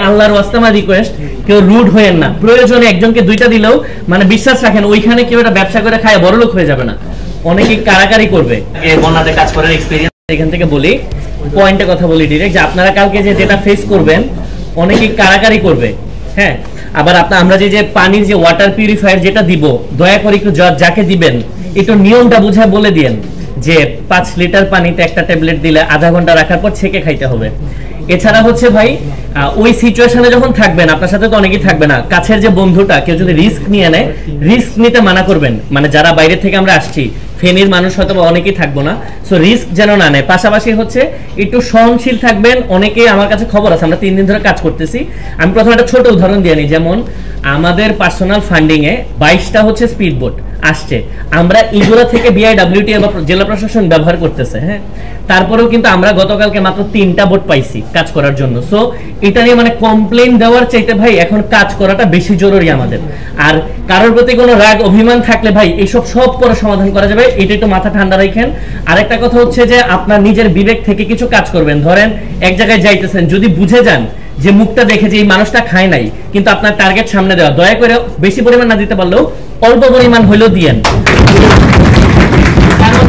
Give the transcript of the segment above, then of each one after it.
আল্লাহর ওয়াস্তে আমার রিকোয়েস্ট, কেউ রুড হয়েন না। প্রয়োজনে একজনকে দুইটা দিলেও মানে বিশ্বাস রাখেন ওইখানে কেউ একটা ব্যবসা করে খায় বড়লোক হয়ে যাবে না, অনেকে কারাকারি করবে। বন্যাতে কাজ করার এক্সপেরিয়েন্স এখান থেকে বলি, পয়েন্টে কথা বলি ডিরেক্ট, যে আপনারা কালকে যে যেটা ফেস করবেন অনেকে কারাকারি করবে। হ্যাঁ, আবার আমরা যে পানির যে ওয়াটার পিউরিফায়ার যেটা দিব, দয়া করে একটু যাকে দিবেন একটু নিয়মটা বুঝায় বলে দিয়েন যে 5 লিটার পানিতে একটা ট্যাবলেট দিলে আধা ঘন্টা রাখার পর ছেঁকে খাইতে হবে। এছাড়া হচ্ছে ভাই ওই সিচুয়েশনে যখন থাকবেন, আপনার সাথে তো অনেকেই থাকবে না, কাছের যে বন্ধুটা কেউ যদি রিস্ক নিয়ে নেয়, রিস্ক নিতে মানা করবেন। মানে যারা বাইরে থেকে আমরা আসছি, ফেনীর মানুষ হয়তো অনেকেই থাকবো না, সো রিস্ক যেন না নেয়। পাশাপাশি হচ্ছে একটু সহনশীল থাকবেন। অনেকে আমার কাছে খবর আছে, আমরা 3 দিন ধরে কাজ করতেছি। আমি প্রথমে একটা ছোট উদাহরণ দিয়ে নিই, যেমন আমাদের পার্সোনাল ফান্ডিং এ 22টা হচ্ছে স্পিড বোট আসছে, আমরা এগুলো থেকে বিআইডব্লিউটি বা জেলা প্রশাসন ব্যবহার করতেছে। হ্যাঁ, তারপরেও কিন্তু আমরা গতকালকে মাত্র 3টা বোট পাইছি কাজ করার জন্য। সো এটা নিয়ে মানে কমপ্লেইন দেওয়ার চাইতে ভাই এখন কাজ করাটা বেশি জরুরি আমাদের। আর কারোর প্রতি কোনো রাগ অভিমান থাকলে ভাই এইসব সব পরে সমাধান করা যাবে, এটা একটু মাথা ঠান্ডা রাখেন। আরেকটা কথা হচ্ছে যে আপনার নিজের বিবেক থেকে কিছু কাজ করবেন। ধরেন এক জায়গায় যাইতেছেন, যদি বুঝে যান যে মুখটা দেখে যে এই মানুষটা খায় নাই, কিন্তু আপনার টার্গেট সামনে দেওয়া, দয়া করে বেশি পরিমাণ না দিতে পারলেও অল্প পরিমাণ হইলেও দিয়েন। কারণ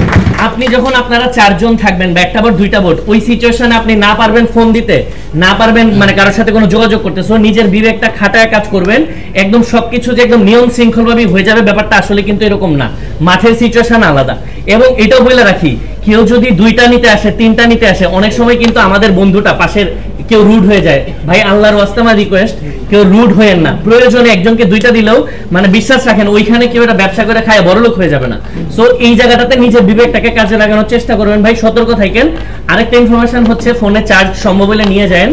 আপনি যখন আপনারা 4 জন থাকবেন বা একটা বোট 2টা বোট, ওই সিচুয়েশনে আপনি না পারবেন ফোন দিতে, না পারবেন মানে কারোর সাথে কোনো যোগাযোগ করতে, সো নিজের বিবেকটা খাটায় কাজ করবেন। একদম সবকিছু যে একদম নিয়ম শৃঙ্খলভাবে হয়ে যাবে ব্যাপারটা আসলে কিন্তু এরকম না, মাঠের সিচুয়েশন আলাদা। এবং এটাও বলে রাখি, কেউ যদি 2টা নিতে আসে 3টা নিতে আসে, অনেক সময় কিন্তু আমাদের বন্ধুটা পাশের কেউ রুড হয়ে যায়। ভাই আল্লাহর ওয়াস্তে আমার রিকোয়েস্ট, কেউ রুড হয়েন না। প্রয়োজনে একজনকে 2টা দিলেও মানে বিশ্বাস রাখেন ওইখানে কেউ একটা ব্যবসা করে খায় বড়লোক হয়ে যাবে না। সো এই জায়গাটাতে নিজের বিবেকটাকে কাজে লাগানোর চেষ্টা করবেন ভাই, সতর্ক থাকেন। আরেকটা ইনফরমেশন হচ্ছে, ফোনে চার্জ সম্ভব হলে নিয়ে যান,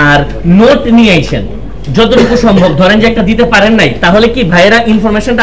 আর নোট নিয়ে আইসেন যতটুকু সম্ভব। ধরেন যে একটা দিতে পারেন নাই, তাহলে কি ভাইয়েরা ইনফরমেশনটা